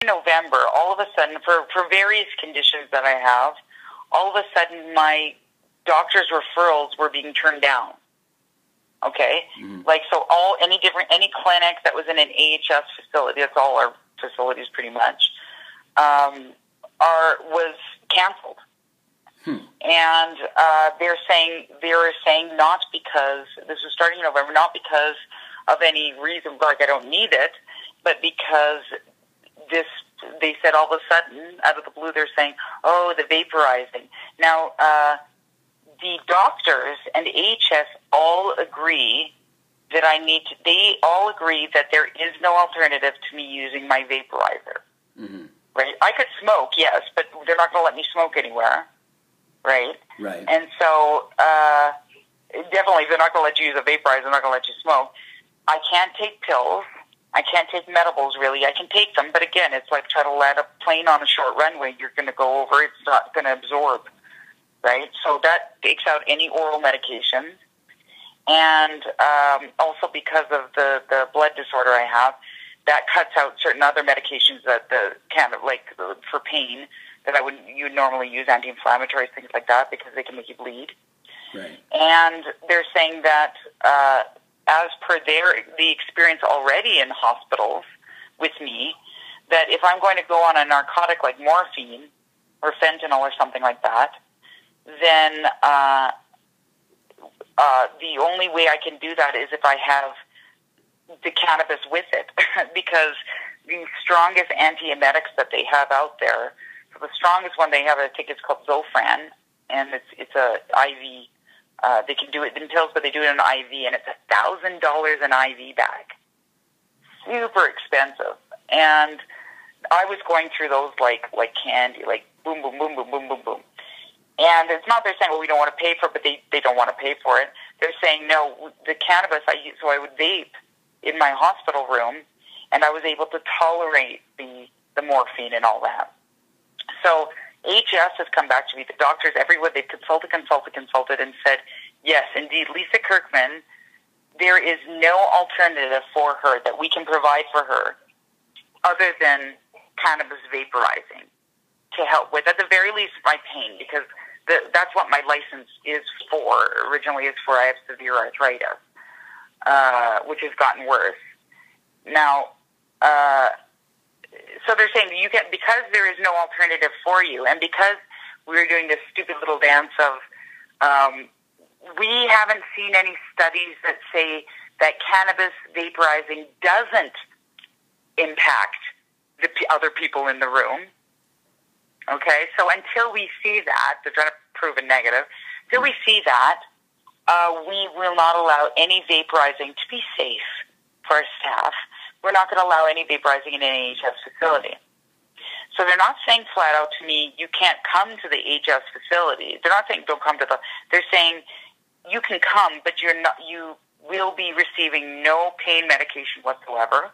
November, all of a sudden, for various conditions that I have, all of a sudden my doctor's referrals were being turned down. Okay? Like, so any clinic that was in an AHS facility, that's all our facilities pretty much, was canceled. And they're saying not because, this was starting in November, not because of any reason, like I don't need it, but because they said all of a sudden, out of the blue, they're saying, oh, the vaporizing. Now, the doctors and AHS all agree that they all agree that there is no alternative to me using my vaporizer. Right? I could smoke, yes, but they're not going to let me smoke anywhere. Right? Right. And so, definitely, if they're not going to let you use a vaporizer, they're not going to let you smoke. I can't take pills. I can't take medibles, really. I can take them, but again, it's like trying to land a plane on a short runway. You're going to go over, it's not going to absorb, right? So that takes out any oral medications. And also because of the blood disorder I have, that cuts out certain other medications that for pain that you would normally use, anti-inflammatories, things like that, because they can make you bleed. Right. And they're saying that as per the experience already in hospitals with me, that if I'm going to go on a narcotic like morphine or fentanyl or something like that, then the only way I can do that is if I have the cannabis with it, because the strongest antiemetics that they have out there, so the strongest one they have, I think it's called Zofran, and it's a IV. They can do it in pills, but they do it in an IV, and it's $1,000 an IV bag. Super expensive. And I was going through those like candy, like boom, boom, boom, boom, boom, boom, boom. And it's not they're saying, well, we don't want to pay for it, but they don't want to pay for it. They're saying, no, the cannabis so I would vape in my hospital room, and I was able to tolerate the morphine and all that. So HS has come back to me. The doctors everywhere, they've consulted, and said, yes, indeed, Lisa Kirkman, there is no alternative for her that we can provide for her other than cannabis vaporizing to help with, at the very least, my pain, because that's what my license is for. Originally, it's for I have severe arthritis, which has gotten worse. Now, so they're saying because there is no alternative for you, and because we're doing this stupid little dance of, we haven't seen any studies that say that cannabis vaporizing doesn't impact the other people in the room. Okay, so until we see that, they're trying to prove a negative. Until we see that, we will not allow any vaporizing to be safe for our staff. We're not going to allow any vaporizing in an AHS facility. So they're not saying flat out to me, you can't come to the AHS facility. They're not saying don't come to they're saying you can come, but you will be receiving no pain medication whatsoever.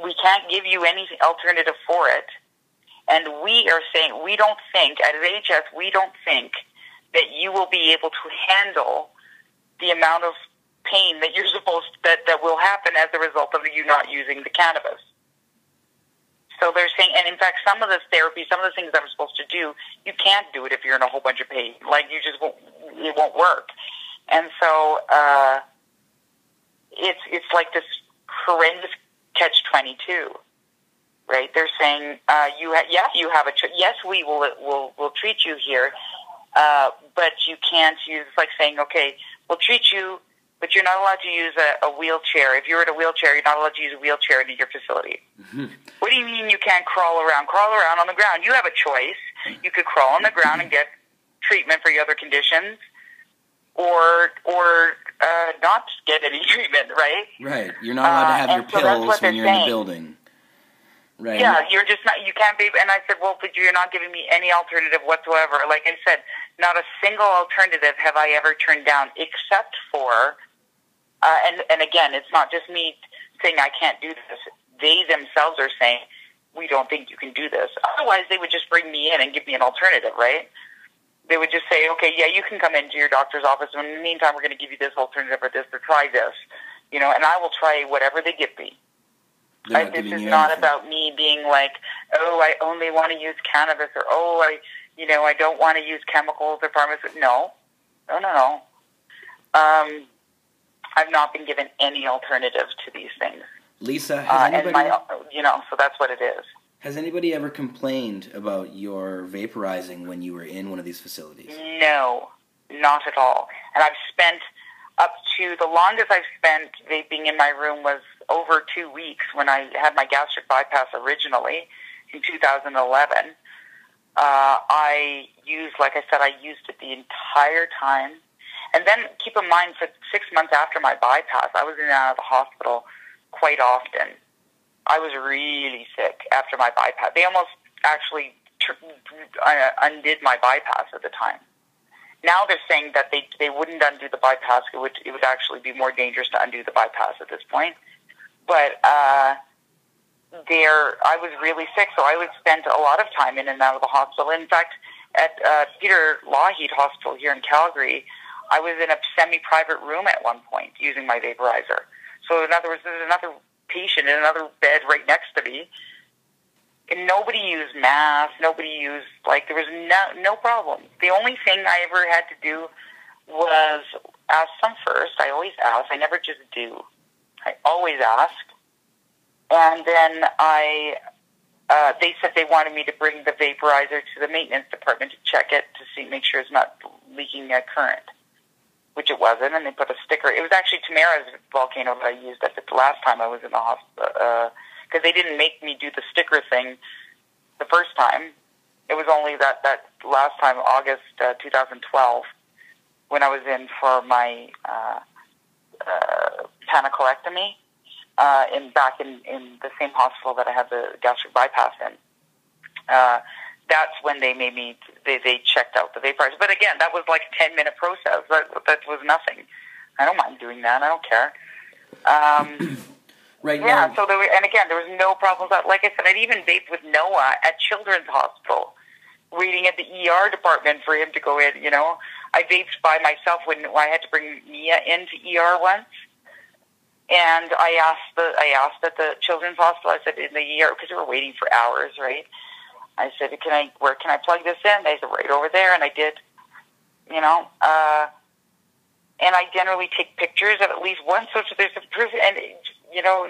We can't give you any alternative for it. And we are saying, we don't think, at AHS, we don't think that you will be able to handle the amount of pain that you're that will happen as a result of you not using the cannabis. So they're saying, and in fact, some of this therapy, some of the things I'm supposed to do, you can't do it if you're in a whole bunch of pain. Like, you just it won't work. And so it's like this horrendous catch-22. Right? They're saying, you have a yes, we will treat you here, but you can't use. It's like saying, okay, we'll treat you, but you're not allowed to use a wheelchair. If you're in a wheelchair, you're not allowed to use a wheelchair in your facility. What do you mean you can't crawl around? Crawl around on the ground. You have a choice. You could crawl on the ground and get treatment for your other conditions, or not get any treatment. Right? Right. You're not allowed to have your pills when you're in the building. Right. Yeah, you're just not, you can't be, and I said, well, but you're not giving me any alternative whatsoever. Like I said, not a single alternative have I ever turned down, except for, and again, it's not just me saying I can't do this. They themselves are saying, we don't think you can do this. Otherwise, they would just bring me in and give me an alternative, right? They would just say, okay, yeah, you can come into your doctor's office, and in the meantime, we're going to give you this alternative or this, or try this, and I will try whatever they give me. This is not about me being like, oh, I only want to use cannabis, or oh, I don't want to use chemicals or pharmaceuticals. No. I've not been given any alternative to these things. Lisa, has anybody... so that's what it is. Has anybody ever complained about your vaporizing when you were in one of these facilities? No, not at all. And I've spent the longest I've spent vaping in my room was over 2 weeks when I had my gastric bypass originally in 2011. I used it the entire time. And then keep in mind, for 6 months after my bypass, I was in and out of the hospital quite often. I was really sick after my bypass. They almost actually undid my bypass at the time. Now they're saying that they wouldn't undo the bypass. It would actually be more dangerous to undo the bypass at this point. But I was really sick, so I would spend a lot of time in and out of the hospital. In fact, at Peter Lougheed Hospital here in Calgary, I was in a semi-private room at one point using my vaporizer. So in other words, there's another patient in another bed right next to me. And nobody used masks. Nobody used, there was no problem. The only thing I ever had to do was ask them first. I always ask. I never just do. I always ask. And then they said they wanted me to bring the vaporizer to the maintenance department to check it to make sure it's not leaking current, which it wasn't. And they put a sticker. It was actually Tamara's volcano that I used the last time I was in the hospital, because they didn't make me do the sticker thing the first time. It was only that last time, August 2012, when I was in for my panicolectomy, back in the same hospital that I had the gastric bypass in. That's when they made me, they checked out the vaporizer. But again, that was like a 10-minute process. That was nothing. I don't mind doing that. I don't care. Right yeah, now. so there was no problems. Like I said, I'd even vaped with Noah at Children's Hospital, waiting at the ER department for him to go in, I vaped by myself when I had to bring Mia into ER once. And I asked at the Children's Hospital, I said, in the ER, because they were waiting for hours, right? I said, where can I plug this in? They said, right over there, and I did, and I generally take pictures of at least one, so there's a proof, and,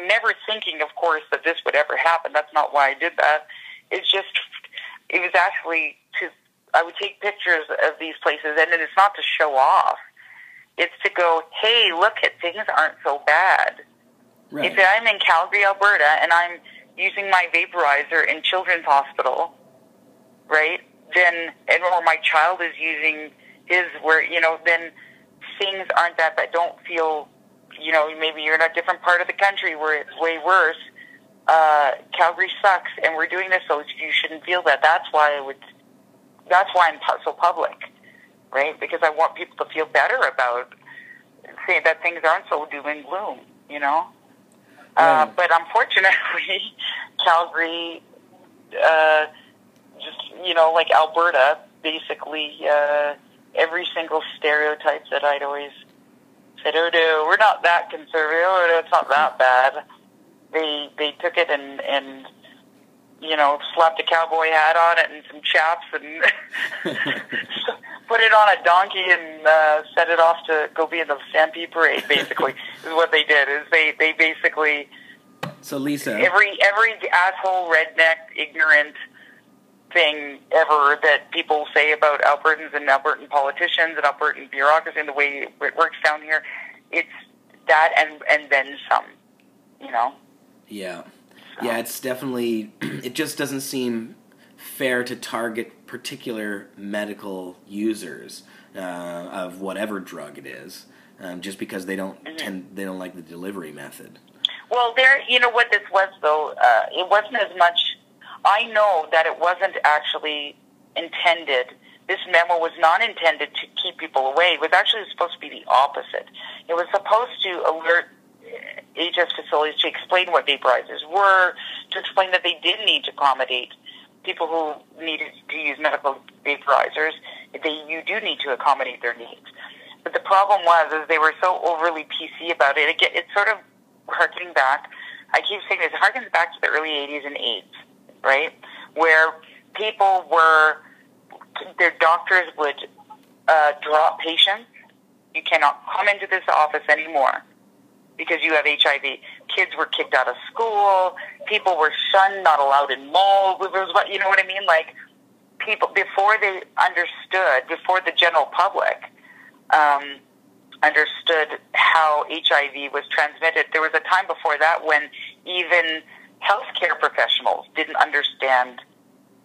never thinking, of course, that this would ever happen. That's not why I did that. It was actually I would take pictures of these places, and then it's not to show off. It's to go, hey, look, things aren't so bad. Right. If I'm in Calgary, Alberta, and I'm using my vaporizer in Children's Hospital, right, or my child is using his, then things aren't that bad. Don't feel, maybe you're in a different part of the country where it's way worse. Calgary sucks, and we're doing this, so you shouldn't feel that. That's why I'm so public, right? Because I want people to feel better about saying that things aren't so doom and gloom, Right. But unfortunately, Calgary, like Alberta, basically, every single stereotype that I'd always said, oh no, we're not that conservative, oh no, it's not that bad. They took it and slapped a cowboy hat on it and some chaps and put it on a donkey and set it off to go be in the Stampede Parade, basically, is what they did. Is they basically... So, Lisa... Every asshole, redneck, ignorant thing ever that people say about Albertans and Albertan politicians and Albertan bureaucracy and the way it works down here, it's that and then some, Yeah. Yeah, it's definitely... It just doesn't seem fair to target particular medical users of whatever drug it is, just because they don't they don't like the delivery method. Well, what this was, though, it wasn't as much... I know that it wasn't actually intended. This memo was not intended to keep people away. It was actually supposed to be the opposite. It was supposed to alert HS facilities to explain what vaporizers were, to explain that they did need to accommodate people who needed to use medical vaporizers. You do need to accommodate their needs. But the problem was they were so overly PC about it. It's sort of harkening back I keep saying this, it harkens back to the early 80s and AIDS, right? Where people were, their doctors would drop patients. You cannot come into this office anymore because you have HIV. Kids were kicked out of school. People were shunned, not allowed in malls. You know what I mean? Like, people, before they understood, before the general public understood how HIV was transmitted, there was a time before that when even healthcare professionals didn't understand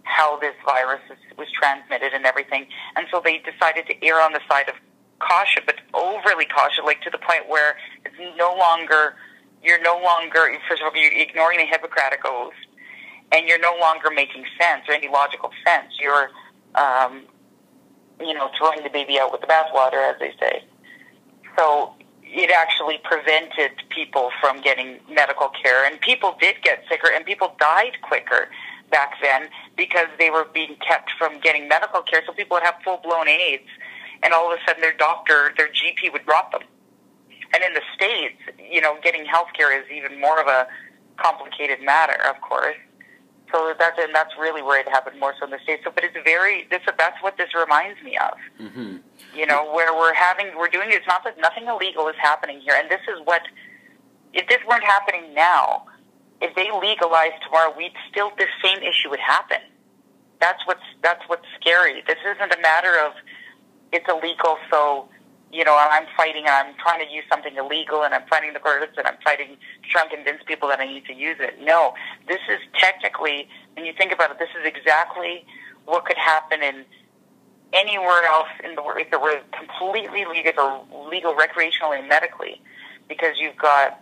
how this virus was transmitted and everything. And so they decided to err on the side of caution, but overly cautious, like to the point where it's no longer, first of all, you're ignoring the Hippocratic Oath, and you're no longer making sense or any logical sense. You're, throwing the baby out with the bathwater, as they say. So it actually prevented people from getting medical care, and people did get sicker, and people died quicker back then because they were being kept from getting medical care. So people would have full-blown AIDS, and all of a sudden their doctor, their GP would drop them. And in the States, getting health care is even more of a complicated matter, of course. So that's really where it happened more so in the States. So, but that's what this reminds me of. Mm-hmm. Where we're doing, it's not that nothing illegal is happening here. And this is what, if this weren't happening now, if they legalized tomorrow, the same issue would happen. That's what's scary. This isn't a matter of it's illegal, so, I'm fighting and I'm trying to use something illegal and I'm fighting the courts and I'm fighting to try and convince people that I need to use it. No, this is technically, when you think about it, this is exactly what could happen in anywhere else in the world if it were completely legal recreationally and medically, because you've got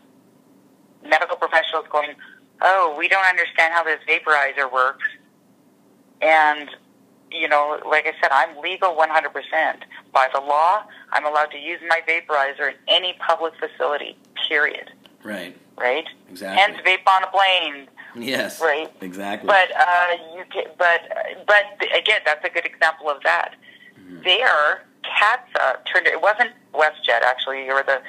medical professionals going, oh, we don't understand how this vaporizer works. And, like I said, I'm legal 100%. By the law, I'm allowed to use my vaporizer in any public facility, period. Right. Right? Exactly. Hence, vape on a plane. Yes. Right? Exactly. But again, that's a good example of that. Mm-hmm. There, CATSA it wasn't WestJet, actually, or the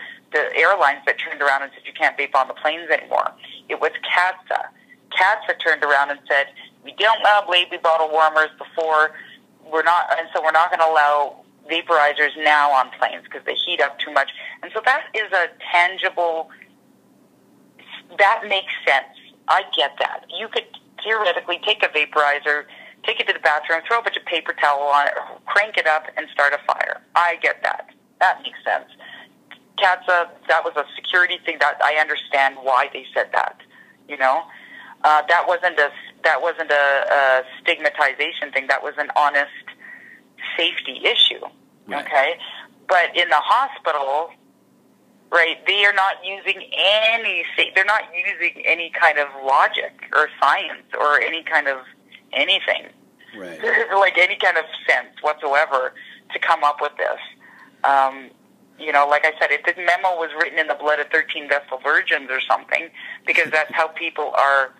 airlines that turned around and said you can't vape on the planes anymore. It was CATSA. CATSA turned around and said, we don't allow baby bottle warmers before, we're not going to allow vaporizers now on planes because they heat up too much. And so that is a tangible, that makes sense. I get that. You could theoretically take a vaporizer, take it to the bathroom, throw a bunch of paper towel on it, crank it up, and start a fire. I get that. That makes sense. CATSA, that was a security thing. That I understand why they said that. That wasn't a stigmatization thing. That was an honest safety issue. Right. Okay, but in the hospital, right? They are not using they're not using any kind of logic or science or any kind of anything, right? Like any kind of sense whatsoever to come up with this. Like I said, if this memo was written in the blood of 13 Vestal virgins or something, because that's how people are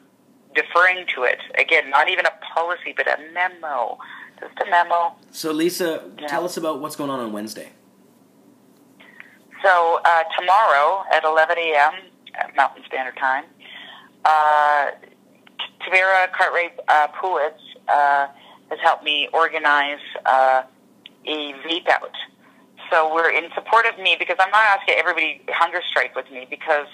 deferring to it. Again, not even a policy, but a memo. Just a memo. So, Lisa, tell us about what's going on Wednesday. So, tomorrow at 11 a.m. at Mountain Standard Time, Tavera Cartwright-Puwitz has helped me organize a vape out. So we're in support of me, because I'm not asking everybody hunger strike with me, because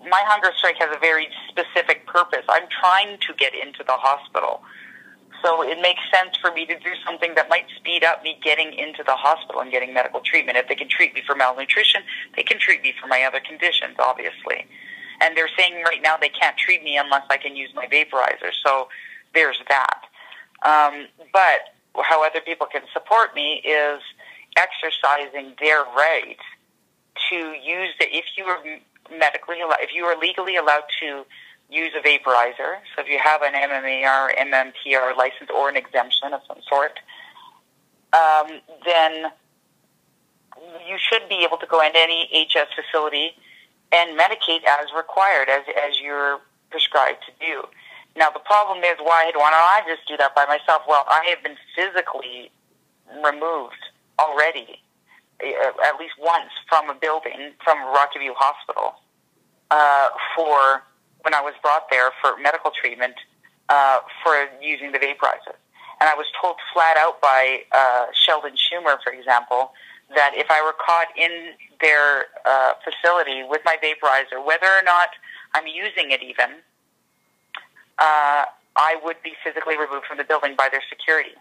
my hunger strike has a very specific purpose. I'm trying to get into the hospital. So it makes sense for me to do something that might speed up me getting into the hospital and getting medical treatment. If they can treat me for malnutrition, they can treat me for my other conditions, obviously. And they're saying right now they can't treat me unless I can use my vaporizer. So there's that. But how other people can support me is exercising their right to use if you are legally allowed to use a vaporizer. So if you have an MMAR, MMPR license or an exemption of some sort, then you should be able to go into any HS facility and medicate as required, as you're prescribed to do. Now, the problem is, why don't I just do that by myself? Well, I have been physically removed already, at least once, from a building, from Rocky View Hospital, for when I was brought there for medical treatment for using the vaporizer. And I was told flat out by Sheldon Schumer, for example, that if I were caught in their facility with my vaporizer, whether or not I'm using it even, I would be physically removed from the building by their security.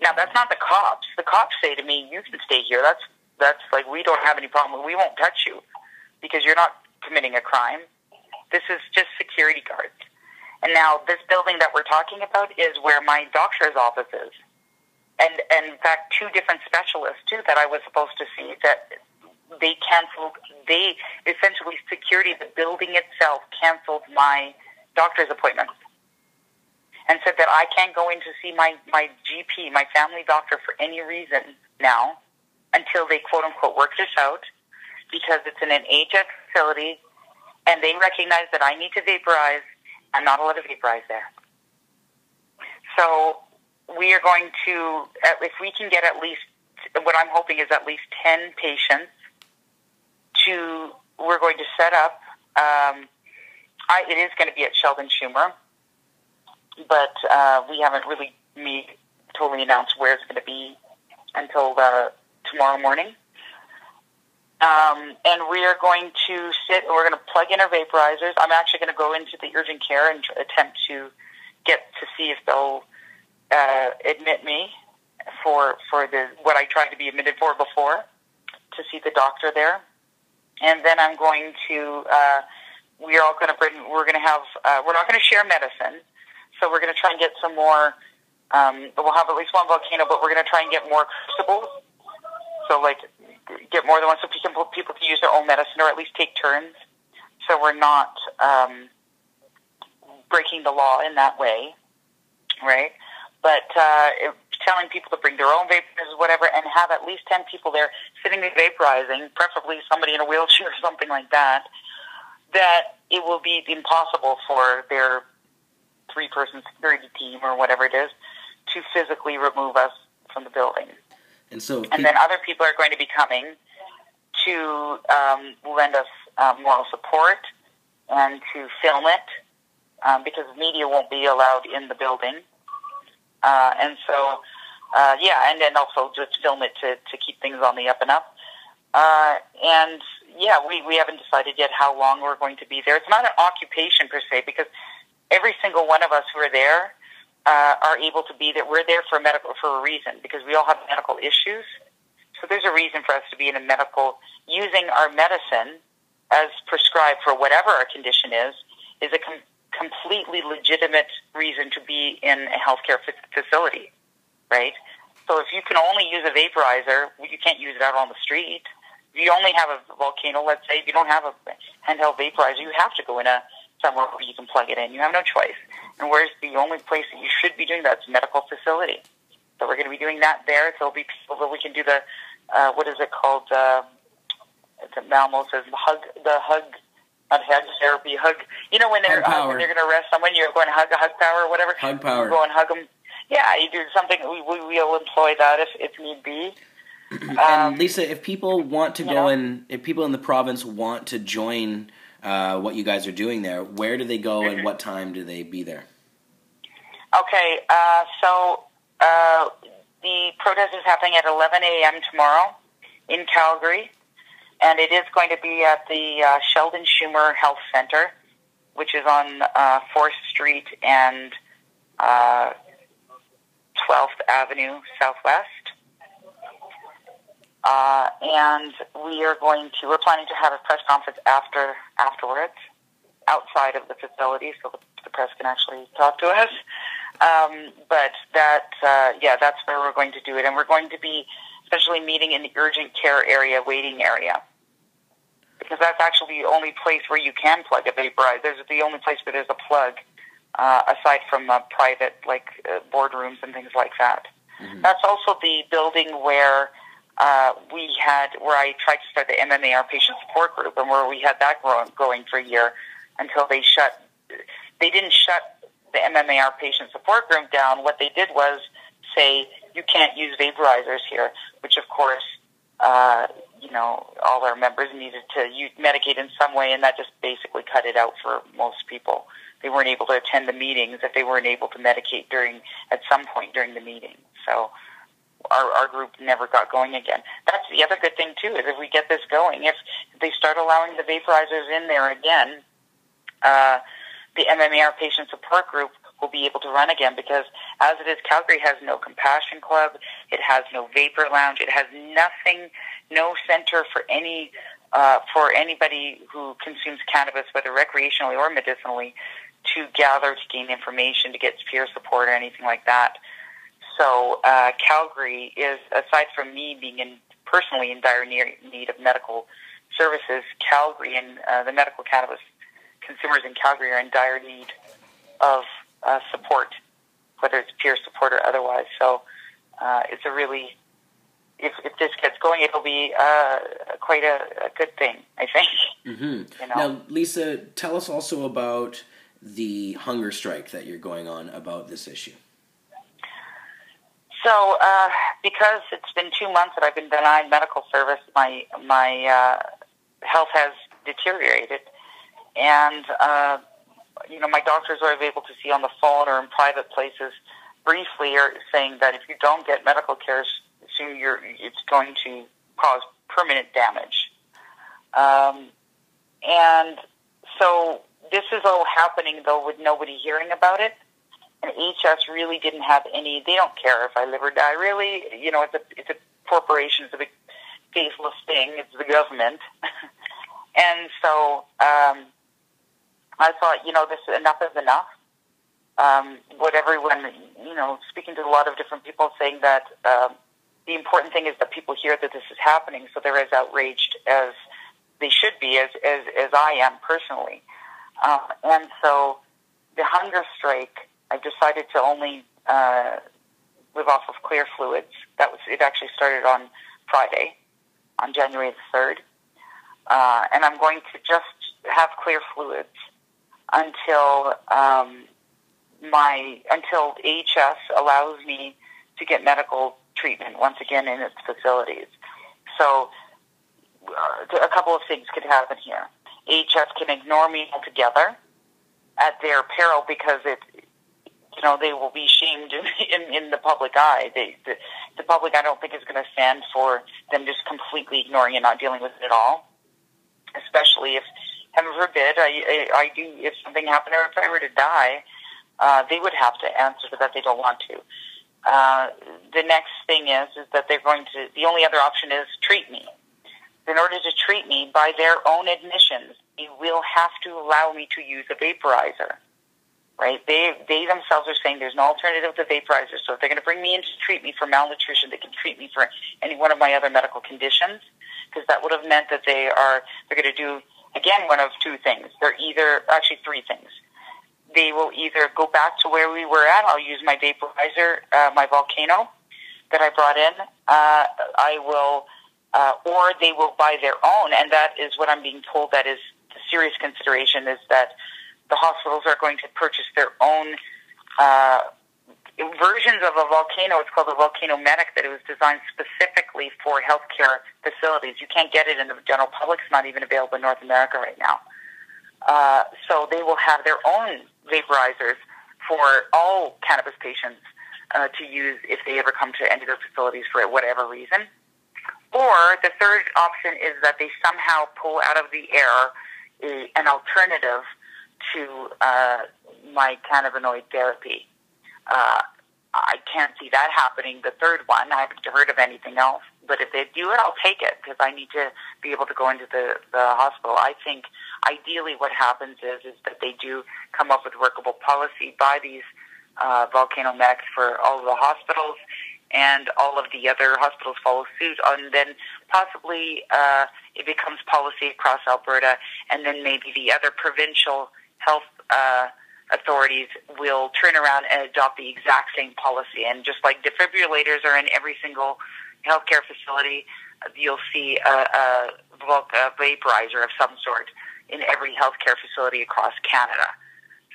Now, that's not the cops. The cops say to me, you can stay here. That's like, we don't have any problem. We won't touch you because you're not committing a crime. This is just security guards. And now this building that we're talking about is where my doctor's office is. And in fact, 2 different specialists, too, that I was supposed to see, that they canceled. They essentially, security, the building itself, canceled my doctor's appointments and said that I can't go in to see my GP, my family doctor, for any reason now until they, quote-unquote, work this out, because it's in an AHS facility, and they recognize that I need to vaporize. I'm not allowed to vaporize there. So we are going to, if we can get at least, what I'm hoping is at least 10 patients we're going to set up. It is going to be at Sheldon Schumer, but we haven't really totally announced where it's going to be until tomorrow morning. And we are going to we're going to plug in our vaporizers. I'm actually going to go into the urgent care and attempt to get to see if they'll admit me for what I tried to be admitted for before, to see the doctor there. And then I'm going to, we're not going to share medicine. So we're going to try and get some more, we'll have at least one volcano, but we're going to try and get more crucibles. So like, get more than one, so people can use their own medicine, or at least take turns. So we're not breaking the law in that way, right? But telling people to bring their own vaporizers, whatever, and have at least 10 people there sitting and vaporizing, preferably somebody in a wheelchair or something like that, that it will be impossible for their 3-person security team or whatever it is to physically remove us from the building. And then other people are going to be coming to lend us moral support and to film it, because media won't be allowed in the building. And then also just film it to keep things on the up and up. We haven't decided yet how long we're going to be there. It's not an occupation per se, because every single one of us who are there are able to be there. We're there for a reason, because we all have medical issues. So there's a reason for us to be in a using our medicine as prescribed for whatever our condition is a completely legitimate reason to be in a healthcare facility, right? So if you can only use a vaporizer, you can't use it out on the street. If you only have a volcano, let's say, if you don't have a handheld vaporizer, you have to go in somewhere where you can plug it in. You have no choice. And where's the only place that you should be doing that? It's a medical facility. So we're going to be doing that there. So there'll be people that we can do the, what is it called? It's a Malmo says hug therapy. You know, when they're going to arrest someone, you're going to hug power or whatever. Hug power. You go and hug them. Yeah, you do something. We'll employ that if need be. And Lisa, if people want to go in, if people in the province want to join what you guys are doing there, where do they go and what time do they be there? Okay, so the protest is happening at 11 a.m. tomorrow in Calgary, and it is going to be at the Sheldon Schumer Health Center, which is on 4th Street and 12th Avenue Southwest. And we're planning to have a press conference afterwards, outside of the facility, so the press can actually talk to us. But that's where we're going to do it. And we're going to be especially meeting in the urgent care area, waiting area, because that's actually the only place where you can plug a vaporizer. There's the only place where there's a plug, aside from private, boardrooms and things like that. Mm-hmm. That's also the building where I tried to start the MMAR patient support group, and where we had that going for a year until they didn't shut the MMAR patient support group down. What they did was say, you can't use vaporizers here, which of course, all our members needed to medicate in some way, and that just basically cut it out for most people. They weren't able to attend the meetings if they weren't able to medicate at some point during the meeting. So our group never got going again. That's the other good thing, too, is if we get this going, if they start allowing the vaporizers in there again, the MMAR patient support group will be able to run again, because as it is, Calgary has no compassion club, it has no vapor lounge, it has nothing, no center for anybody who consumes cannabis, whether recreationally or medicinally, to gather, to gain information, to get peer support or anything like that. So Calgary is, aside from me being personally in dire need of medical services, Calgary and the medical cannabis consumers in Calgary are in dire need of support, whether it's peer support or otherwise. So it's a really, if this gets going, it'll be quite a good thing, I think. Mm-hmm. Now, Lisa, tell us also about the hunger strike that you're going on about this issue. So, because it's been 2 months that I've been denied medical service, my health has deteriorated, and my doctors who I'm able to see on the phone or in private places briefly are saying that if you don't get medical care soon, it's going to cause permanent damage. And so this is all happening, though, with nobody hearing about it. And HS really didn't have any, they don't care if I live or die, really. It's a corporation, it's a big faceless thing, it's the government. And so I thought, this enough is enough. What everyone, speaking to a lot of different people saying that the important thing is that people hear that this is happening, so they're as outraged as they should be, as I am personally. And so the hunger strike, I decided to only live off of clear fluids. It actually started on Friday, on January the 3rd. And I'm going to just have clear fluids until AHS allows me to get medical treatment once again in its facilities. So a couple of things could happen here. AHS can ignore me altogether at their peril, because they will be shamed in the public eye. The public, I don't think, is going to stand for them just completely ignoring and not dealing with it at all. Especially if, heaven forbid, if something happened or if I were to die, they would have to answer for that. They don't want to. The next thing is that they're going to, the only other option is treat me. In order to treat me, by their own admissions, they will have to allow me to use a vaporizer. Right? They themselves are saying there's no alternative to vaporizer. So if they're going to bring me in to treat me for malnutrition, they can treat me for any one of my other medical conditions, because that would have meant that they're going to do, again, one of two things. Actually three things. They will either go back to where we were at. I'll use my vaporizer, my Volcano that I brought in. Or they will buy their own, and that is what I'm being told. That is the serious consideration, is that the hospitals are going to purchase their own versions of a Volcano. It's called a Volcano Medic, that it was designed specifically for healthcare facilities. You can't get it in the general public. It's not even available in North America right now. So they will have their own vaporizers for all cannabis patients to use if they ever come to any of their facilities for whatever reason. Or the third option is that they somehow pull out of the air an alternative to my cannabinoid therapy. I can't see that happening. The third one, I haven't heard of anything else. But if they do it, I'll take it, because I need to be able to go into the hospital. I think ideally what happens is that they do come up with workable policy, buy these Volcano Medics for all of the hospitals, and all of the other hospitals follow suit, and then possibly it becomes policy across Alberta, and then maybe the other provincial health authorities will turn around and adopt the exact same policy. And just like defibrillators are in every single healthcare facility, you'll see a vaporizer of some sort in every healthcare facility across Canada.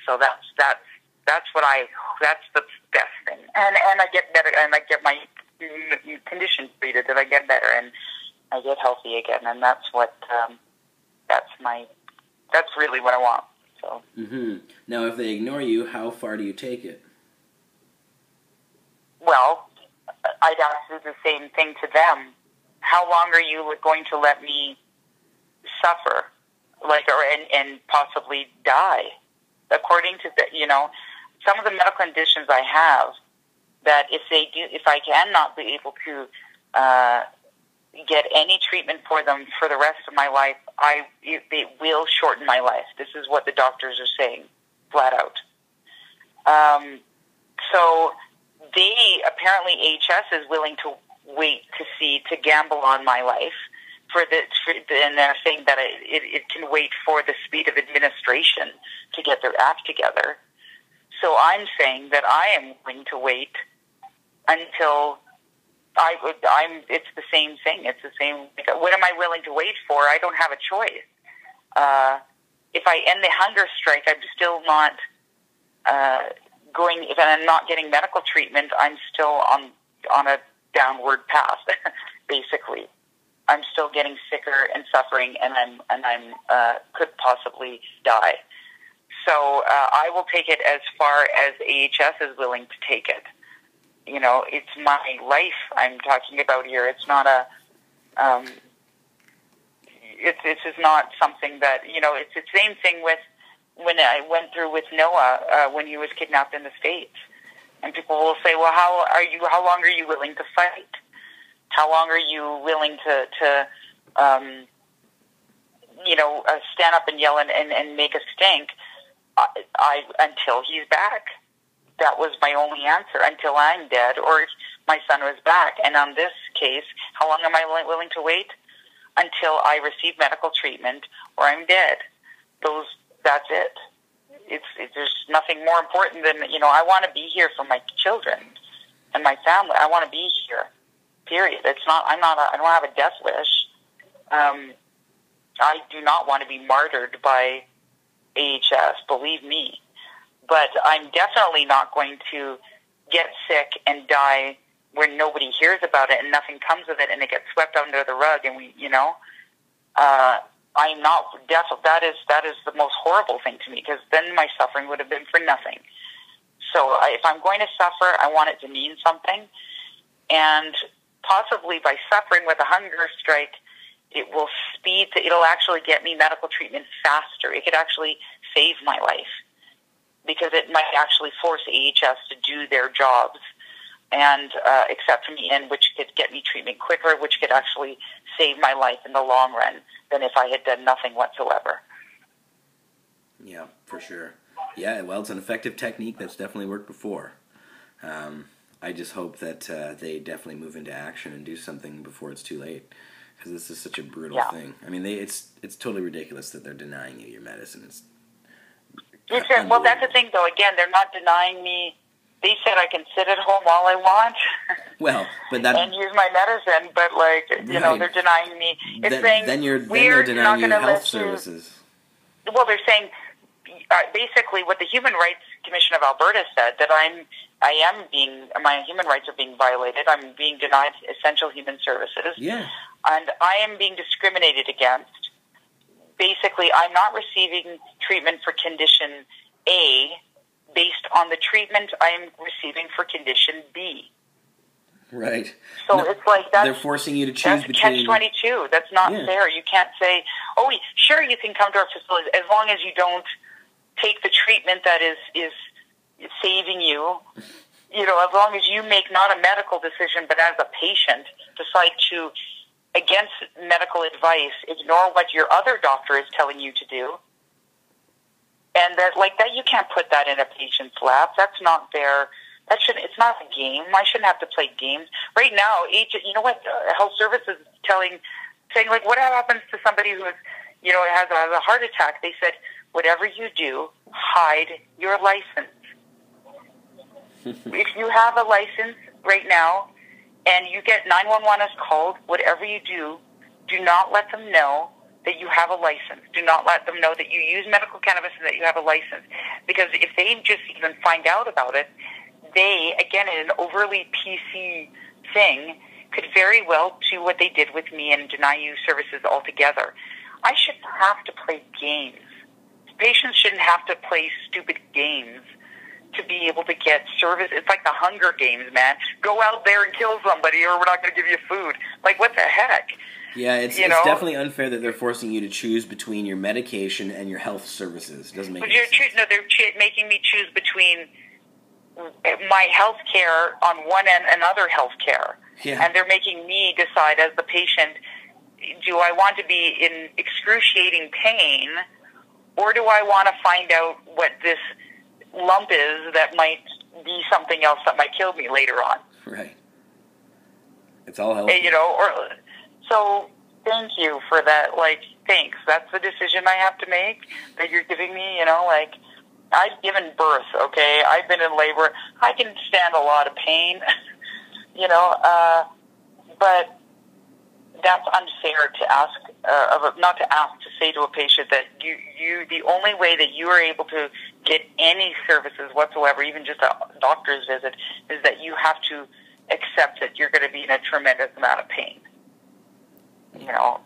So that's the best thing. And I get better, and I get my condition treated, and I get better. And I get healthy again, and that's what that's really what I want. So. Now, if they ignore you, how far do you take it? Well, I'd ask the same thing to them. How long are you going to let me suffer, and possibly die? According to some of the medical conditions I have, that if I cannot be able to get any treatment for them for the rest of my life, it will shorten my life. This is what the doctors are saying, flat out. So they apparently AHS is willing to wait to gamble on my life and they're saying that it can wait for the speed of administration to get their act together. So I'm saying that I am willing to wait until it's the same thing. It's the same. What am I willing to wait for? I don't have a choice. If I end the hunger strike, I'm still not going. If I'm not getting medical treatment, I'm still on a downward path. Basically, I'm still getting sicker and suffering, and I'm could possibly die. So I will take it as far as AHS is willing to take it. It's my life I'm talking about here. It's not it's just not something that, it's the same thing with when I went through with Noah, when he was kidnapped in the States. And people will say, well, how long are you willing to fight? How long are you willing to stand up and yell and make a stink? Until he's back. That was my only answer, until I'm dead or my son was back. And on this case, how long am I willing to wait? Until I receive medical treatment or I'm dead. That's it. There's nothing more important than, I want to be here for my children and my family. I want to be here, period. I don't have a death wish. I do not want to be martyred by AHS, believe me. But I'm definitely not going to get sick and die where nobody hears about it and nothing comes of it and it gets swept under the rug and I'm not that is the most horrible thing to me, because then my suffering would have been for nothing. So if I'm going to suffer, I want it to mean something, and possibly by suffering with a hunger strike, it'll actually get me medical treatment faster. It could actually save my life, because it might actually force AHS to do their jobs and accept me in, which could get me treatment quicker, which could actually save my life in the long run than if I had done nothing whatsoever. Yeah, for sure. Yeah, well, it's an effective technique that's definitely worked before. I just hope that they definitely move into action and do something before it's too late, because this is such a brutal thing. I mean, it's totally ridiculous that they're denying you your medicine. Well, that's the thing, though. Again, they're not denying me. They said I can sit at home all I want. Well, but that and use my medicine, but they're denying me. It's saying then they're denying you health services. Well, they're saying basically what the Human Rights Commission of Alberta said, that my human rights are being violated. I'm being denied essential human services. Yeah. And I am being discriminated against. Basically, I'm not receiving treatment for condition A based on the treatment I am receiving for condition B. Right. So it's like they're forcing you to choose between... Catch-22. That's not fair. You can't say, sure, you can come to our facilities as long as you don't take the treatment that is saving you. As long as you make not a medical decision, but as a patient, decide to, against medical advice, ignore what your other doctor is telling you to do. And that you can't put that in a patient's lap. That's not fair. It's not a game. I shouldn't have to play games. Right now, health services saying what happens to somebody who has a heart attack? They said, whatever you do, hide your license. If you have a license right now and you get 911 is called, whatever you do not let them know that you have a license. Do not let them know that you use medical cannabis and that you have a license. Because if they just even find out about it, they, again, in an overly PC thing, could very well do what they did with me and deny you services altogether. I shouldn't have to play games. Patients shouldn't have to play stupid games to be able to get service. It's like the Hunger Games, man. Go out there and kill somebody or we're not going to give you food. Like, what the heck? Yeah, it's definitely unfair that they're forcing you to choose between your medication and your health services. It doesn't make any sense. They're making me choose between my health care on one end and other health care. Yeah. And they're making me decide as the patient, do I want to be in excruciating pain or do I want to find out what this lump is that might be something else that might kill me later on? Right. It's all health. So thank you for that. Like, thanks. That's the decision I have to make that you're giving me. I've given birth, okay? I've been in labor. I can stand a lot of pain, but that's unfair to ask, to say to a patient that the only way that you are able to get any services whatsoever, even just a doctor's visit, is that you have to accept that you're going to be in a tremendous amount of pain.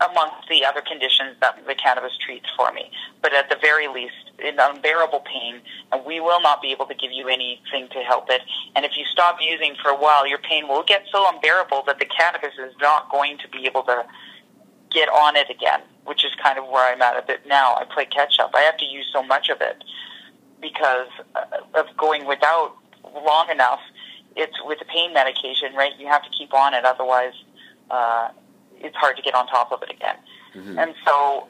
Amongst the other conditions that the cannabis treats for me. But at the very least, in unbearable pain, and we will not be able to give you anything to help it. And if you stop using for a while, your pain will get so unbearable that the cannabis is not going to be able to get on it again, which is kind of where I'm at a bit now. I play catch up. I have to use so much of it because of going without long enough. It's with the pain medication, right? You have to keep on it, otherwise it's hard to get on top of it again. Mm-hmm. And so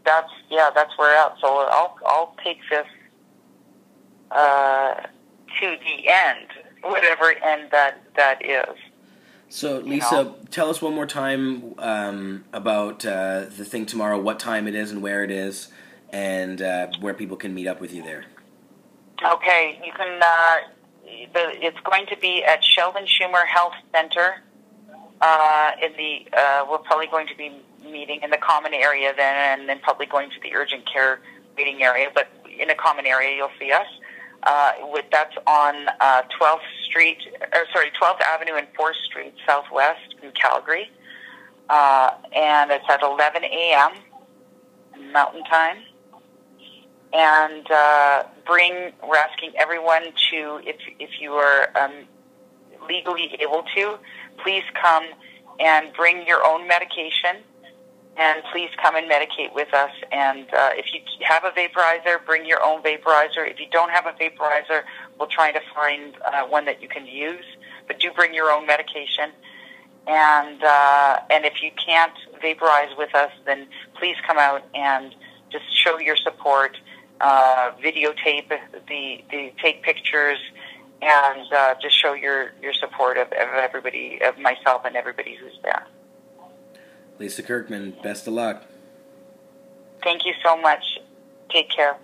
that's where we're at. So I'll take this to the end, whatever end that is. So Lisa, tell us one more time about the thing tomorrow, what time it is and where it is, and where people can meet up with you there. Okay, you can. It's going to be at Sheldon Schumer Health Center. We're probably going to be meeting in the common area then, and then probably going to the urgent care waiting area. But in a common area, you'll see us. That's on 12th Avenue and 4th Street Southwest in Calgary, and it's at 11 a.m. Mountain Time. And we're asking everyone to, if you are legally able to, please come and bring your own medication, and please come and medicate with us. And if you have a vaporizer, bring your own vaporizer. If you don't have a vaporizer, we'll try to find one that you can use. But do bring your own medication. And if you can't vaporize with us, then please come out and just show your support, videotape, take pictures, and just show your support of everybody, of myself and everybody who's there. Lisa Kirkman, best of luck. Thank you so much. Take care.